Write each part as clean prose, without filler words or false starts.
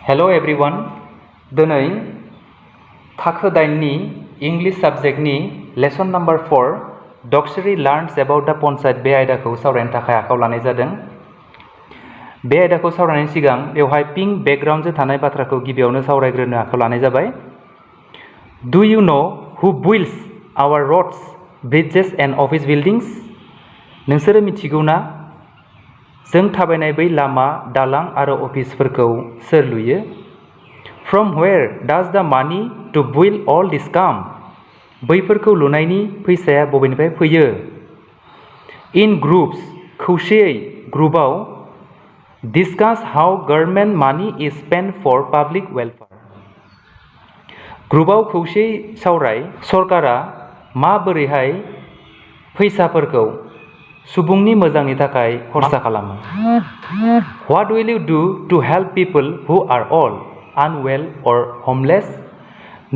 Hello everyone दिनै थाखो 8नि English साबजेक्टनि लेसन नम्बर 4 डक्सरी लार्न्स एबाउट द पन्चायत बे आयदाखौ सावरायनो थाखाय आखायाव लानाय जादों। बे आयदाखौ सावरायनायनि सिगां बेवहाय पिंक बेकग्राउन्डजों थानाय बाथ्राखौ गिबियावनो सावरायग्रोनो आखायाव लानाय जाबाय। डु you know who builds our roads, bridges and office buildings? नोंसोरो मिथिगौ ना जों थाबायनाय बै लामा, दालां आरो अफिसफोरखौ सोर लुयो? फ्रम वेयर डाज द मानि टु बिल्ड अल दिस काम? बैफोरखौ लुनायनि फैसाया बबेनिफ्राय फैयो? इन ग्रुप्स, खौसेयै ग्रुपआव डिसकास हाउ गभर्नमेन्ट मानि इज स्पेन्ड फर पाब्लिक वेलफेयार। ग्रुपआव खौसेयै सावराय सरकारा माबोरैहाय फैसाफोरखौ सुबुंनि मोजांनि थाखाय खरसा खालामो। What will you do to help people who are old, unwell or homeless?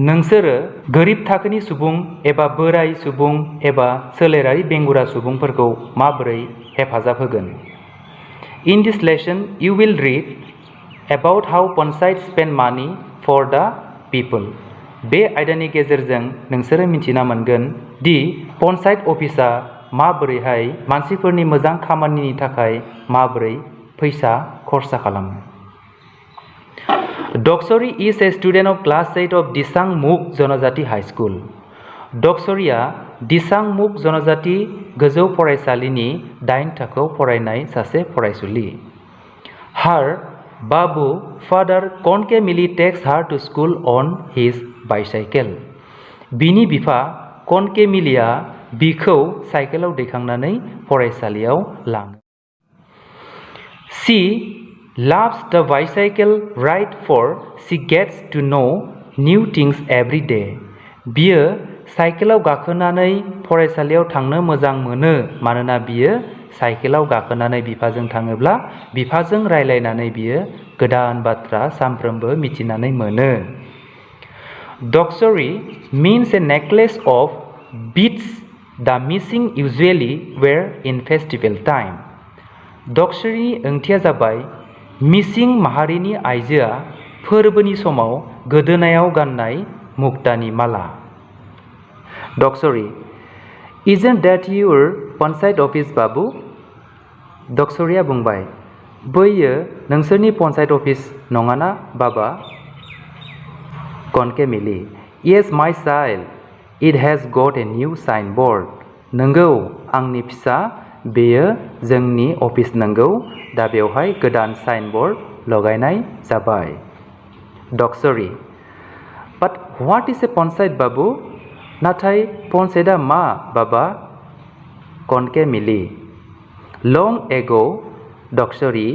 नोंसोरो गोरिब थाखोनि सुबुं एबा बोराय सुबुं एबा सोलेरारि बेंगुरा सुबुंफोरखौ माबोरै हेफाजाब होगोन? In this lesson, you will read about how panchayat spend money for the people. बे आयदानि गेजेरजों नोंसोरो मिथिना मोनगोन दि पन्चायत अफिसा माबोरैहाय मानसिफोरनि मोजां खामानिनि थाखाय माबोरै फैसा खरसा खालामो। Doksari is a student of class 8 of Disangmukh जनजाति हाई स्कुल। डक्सरीया दिसांमुख जनजाति गोजौ फरायसालिनि 8 थाखोआव फरायनाय सासे फरायसुलि। हार बाबु फादार कनके मिली takes her to school on his bicycle. बिनि बिफा कनके मिलिया बिखौ साइकेलाव दैखांनानै फरायसालियाव लाङो। She loves the bicycle ride for she gets to know new things every day. बियो साइकेलाव गाखोनानै फरायसालियाव थांनो मोजां मोनो मानोना बियो साइकेलाव गाखोनानै बिफाजों थाङोब्ला बिफाजों रायलायनानै बियो गोदान बाथ्रा सानफ्रोमबो मिथिनानै मोनो। डक्सरी means a necklace of beads the missing usually wear in festival time. डक्सरीनि ओंथिया जाबाय मिसिं माहारिनि आइजोआ फोरबोनि समाव गोदोनायाव गाननाय मुक्तानि माला। डक्सरी Isn't that your panchayat office बाबु? डक्सरीया बुंबाय बैयो नोंसोरनि पन्चायत अफिस नङाना बाबा? कनके मिली Yes my child, it has got a new signboard. नंगौ आंनि फिसा, बेयो जोंनि अफिस नंगौ, दा बेवहाय गोदान साइनबोर्ड लगायनाय जाबाय। डक्सरी But what is a panchayat बाबु? नाथाय पन्चायतआ मा बाबा? कनके मिली Long ago, डक्सरी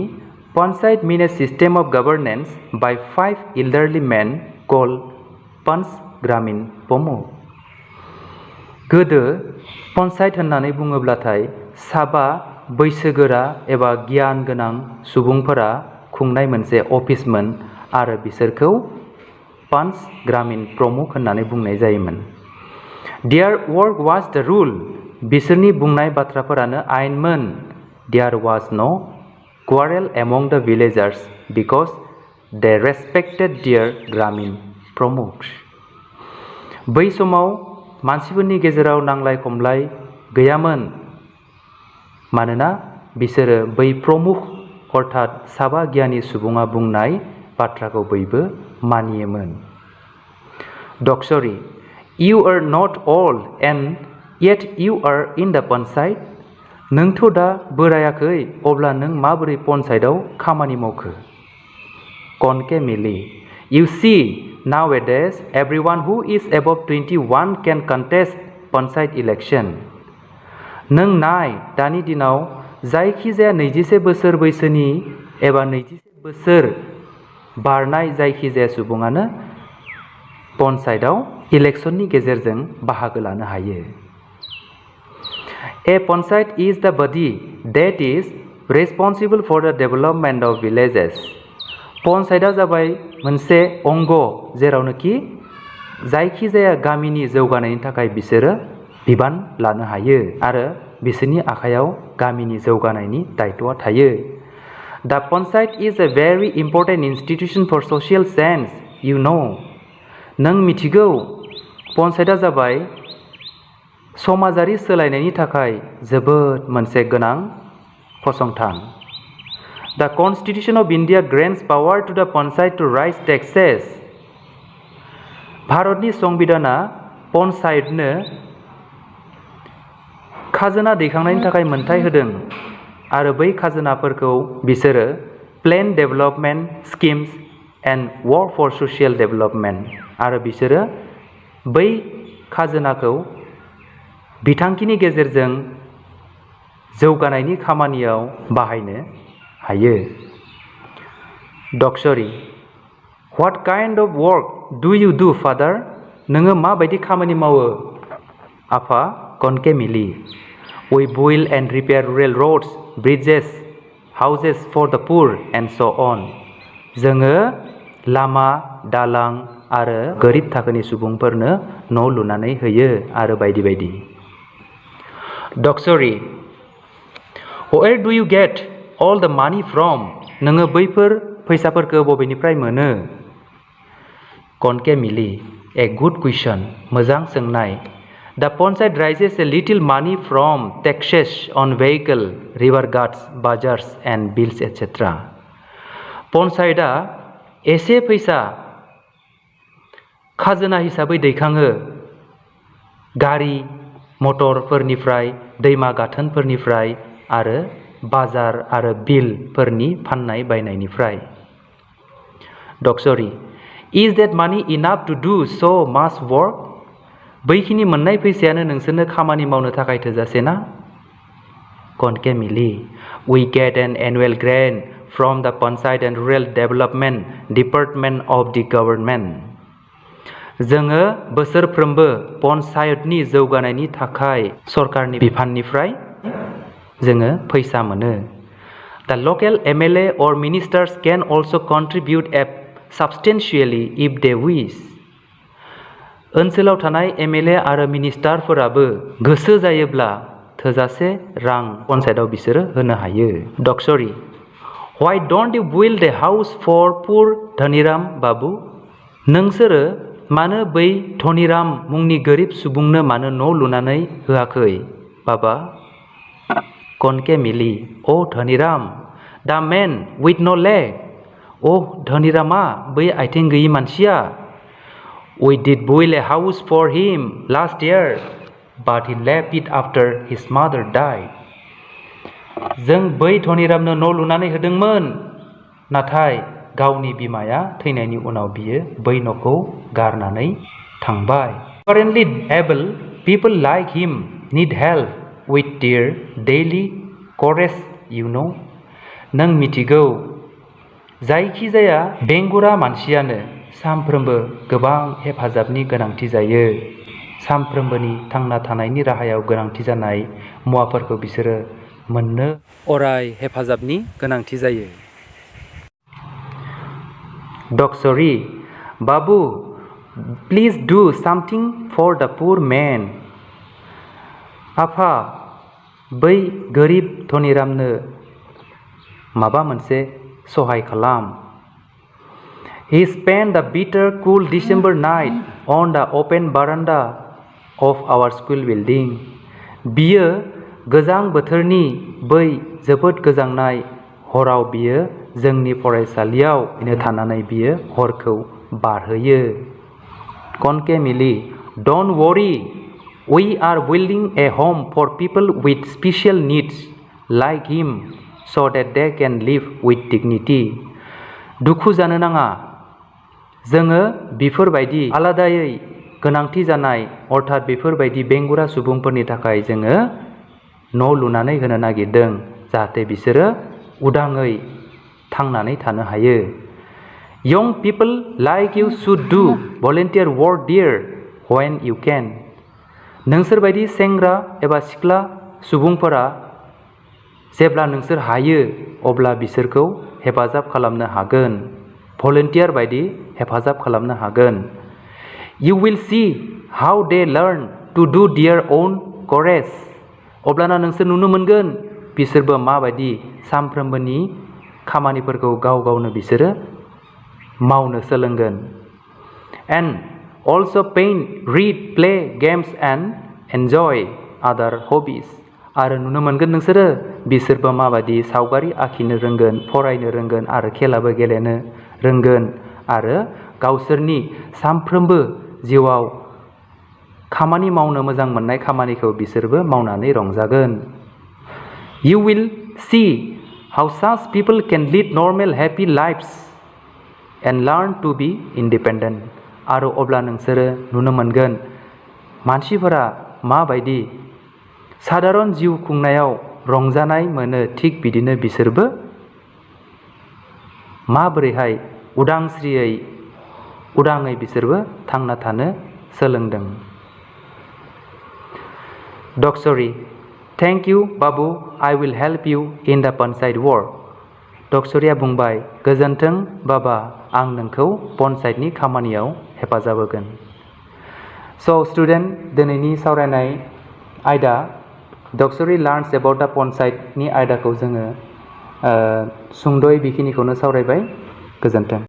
panchayat mean a system of governance by 5 elderly men called पंच ग्रामीण प्रमुख। गोदो पन्चायत होननानै बुङोब्लाथाय साबा बैसोगोरा एबा गियान गोनां सुबुंफोरा खुंनाय मोनसे अफिसमोन आरो बिसोरखौ पंच ग्रामीण प्रमुख होननानै बुंनाय जायोमोन। Their work was the rule. बिसोरनि बुंनाय बाथ्राफोरानो आयेनमोन। There was no quarrel among the villagers because they respected their ग्रामीण प्रमुख। बै समाव मानसिफोरनि गेजेराव नांलाय खमलाय गैयामोन मानोना बिसोरो बै प्रमुख अर्थात साबा गियानि सुबुङा बुंनाय बाथ्राखौ बयबो मानियोमोन। डक्सरी You are not old and yet you are in the panchayat. नोंथ' दा बोरायाखै अब्ला नों माबोरै पन्चायतआव खामानि मावखो? कनके मिली You see, nowadays everyone who is above 21 can contest panchayat election. नों नाय दानि दिनाव जायखिजाया 21 बोसोर बैसोनि एबा 21 बोसोर बारनाय जायखिजाया सुबुङानो पन्चायतआव इलेक्शननि गेजेरजों बाहागो लानो हायो। A panchayat is the body that is responsible for the development of villages. पन्चायतआ जाबाय मोनसे अंग जेरावनोखि जायखिजाया गामिनि जौगानायनि थाखाय बिसोरो बिबान लानो हायो आरो बिसोरनि आखायाव गामिनि जौगानायनि दायथ'आ थायो। The Panchayat is a very important institution for social change, you know. नों मिथिगौ पन्सायतआ जाबाय समाजारि सोलायनायनि थाखाय जोबोद मोनसे गोनां फसंथान. The Constitution of India grants power to the Panchayat to raise taxes. भारतनि संबिधाना पन्चायतनो खाजोना दैखांनायनि थाखाय मोनथाय होदों आरो बै खाजोनाफोरखौ बिसोरो plan development schemes and work for social development आरो बिसोरो बै खाजोनाखौ बिथांखिनि गेजेरजों जौगानायनि खामानियाव बाहायनो हायो. डक्सरी What kind of work do you do, father? नोङो माबायदि खामानि मावो? आफा कनके मिली. We build and repair railroads, bridges, houses for the poor and so on. जोङो लामा, दालां आरो गोरिब थाखोनि सुबुंफोरनो न' लुनानै होयो आरो बायदि बायदि. डक्सरी Where do you get all the money from? नोङो बैफोर फैसाफोरखौ बबेनिफ्राय मोनो? कनके मिली. A good question. मोजां सोंनाय. The Panchayat raises a little money from taxes on vehicle, river guards, bazaars and bills etc. पन्चायतआ एसे फैसा खाजोना हिसाबै दैखाङो गारि मटरफोरनिफ्राय, दैमा गाथोनफोरनिफ्राय आरो बाजार आरो बिलफोरनि फाननाय बायनायनिफ्राय. डक्सरी Is that money enough to do so much work? बैखिनि मोननाय फैसायानो नोंसोरनो खामानि मावनो थाखाय थोजासे ना? कनके मिली. We get an annual grant from the Panchayat and Rural Development Department of the government. जोङो बोसोरफ्रोमबो पन्चायतनि जौगानायनि थाखाय सरकारनि बिफाननिफ्राय जोङो फैसा मोनो. The local MLA or ministers can also contribute substantially if they wish. ओनसोलाव थानाय MLA आरो मिनिस्टारफोराबो गोसो जायोब्ला थोजासे रां पन्चायतआव बिसोरो होनो हायो. डक्सरी Why don't you build a house for poor Dhaniram बाबू? नोंसोरो मानो बै धनीराम मुंनि गोरिब सुबुंनो मानो न' लुनानै होआखै बाबा? कनके मिली. Oh Dhaniram, the man with no leg. धनीरामा बै आथिं गैयि मानसिया. We did build a house for him last year, but he left it after his mother died. जों बै धनीरामनो न' लुनानै होदोंमोन, नाथाय गावनि बिमाया थैनायनि उनाव बियो बै न'खौ गारनानै थांबाय. Apparently able people like him need help with their daily chores, you know. नों मिथिगौ जायखिजाया बेंगुरा मानसियानो सानफ्रोमबो गोबां हेफाजाबनि गोनांथि जायो. सानफ्रोमबोनि थांना थानायनि राहायाव गोनांथि जानाय मुवाफोरखौ बिसोरो मोननो अराय हेफाजाबनि गोनांथि जायो. डक्सरी बाबू प्लिज डू सामथिं फर द पुर मेन. आफा बै गोरिब धनीरामनो माबा मोनसे सहाय खालाम. He spent the bitter cool December night on the open veranda of our school building. बियो गोजां बोथोरनि बै जोबोद गोजांनाय हराव बियो जोंनि फरायसालियाव थानानै बियो हरखौ बारहोयो. कनके मिली. Don't worry, we are building a home for people with special needs like him so that they can live with dignity. दुखु जानो नाङा, जोङो बेफोरबायदि आलादायै गोनांथि जानाय अर्थात बेफोरबायदि बेंगुरा सुबुंफोरनि थाखाय जोङो न' लुनानै होनो नागिरदों जाहाथे बिसोरो उदाङै थांनानै थानो हायो. Young people like you should do volunteer work there when you can. नोंसोरबायदि सेंग्रा एबा सिख्ला सुबुंफोरा जेब्ला नोंसोर हायो अब्ला बिसोरखौ हेफाजाब खालामनो हागोन. भलन्टियार बायदि हेफाजाब खालामनो हागोन. You will see how they learn to do their own chores. अब्लाना नोंसोर नुनो मोनगोन बिसोरबो माबायदि सानफ्रोमबोनि खामानिफोरखौ गाव गावनो बिसोरो मावनो सोलोंगोन। And also paint, read, play games and enjoy other hobbies। आरो नुनो मोनगोन नोंसोरो बिसोरबो माबायदि सावगारि आखिनो रोंगोन, फरायनो रोंगोन आरो खेलाबो गेलेनो रोंगोन आरो गावसोरनि सानफ्रोमबो जिउआव खामानि मावनो मोजां मोननाय खामानिखौ बिसोरबो मावनानै रंजागोन। You will see how such people can lead normal happy lives and learn to be independent। आरो अब्ला नोंसोरो नुनो मोनगोन मानसिफोरा माबायदि साधारन जिउ खुंनायाव रंजानाय मोनो, थिग बिदिनो बिसोरबो माबोरैहाय उदाङै बिसोरबो थांना थानो सोलोंदों। Doksuri, thank you बाबु, I will help you in the panchayat work। डक्सरिया बुंबाय, गोजोन्थों बाबा, आं नोंखौ पन्चायतनि खामानियाव हेफाजाब होगोन। So student, दिनैनि सावरायनाय आयदा डक्सरि लार्न्स एबाउट दा पन्चायतनि आयदाखौ जोङो सुंद'यै बेखिनिखौनो सावरायबाय। गोजोन्थों।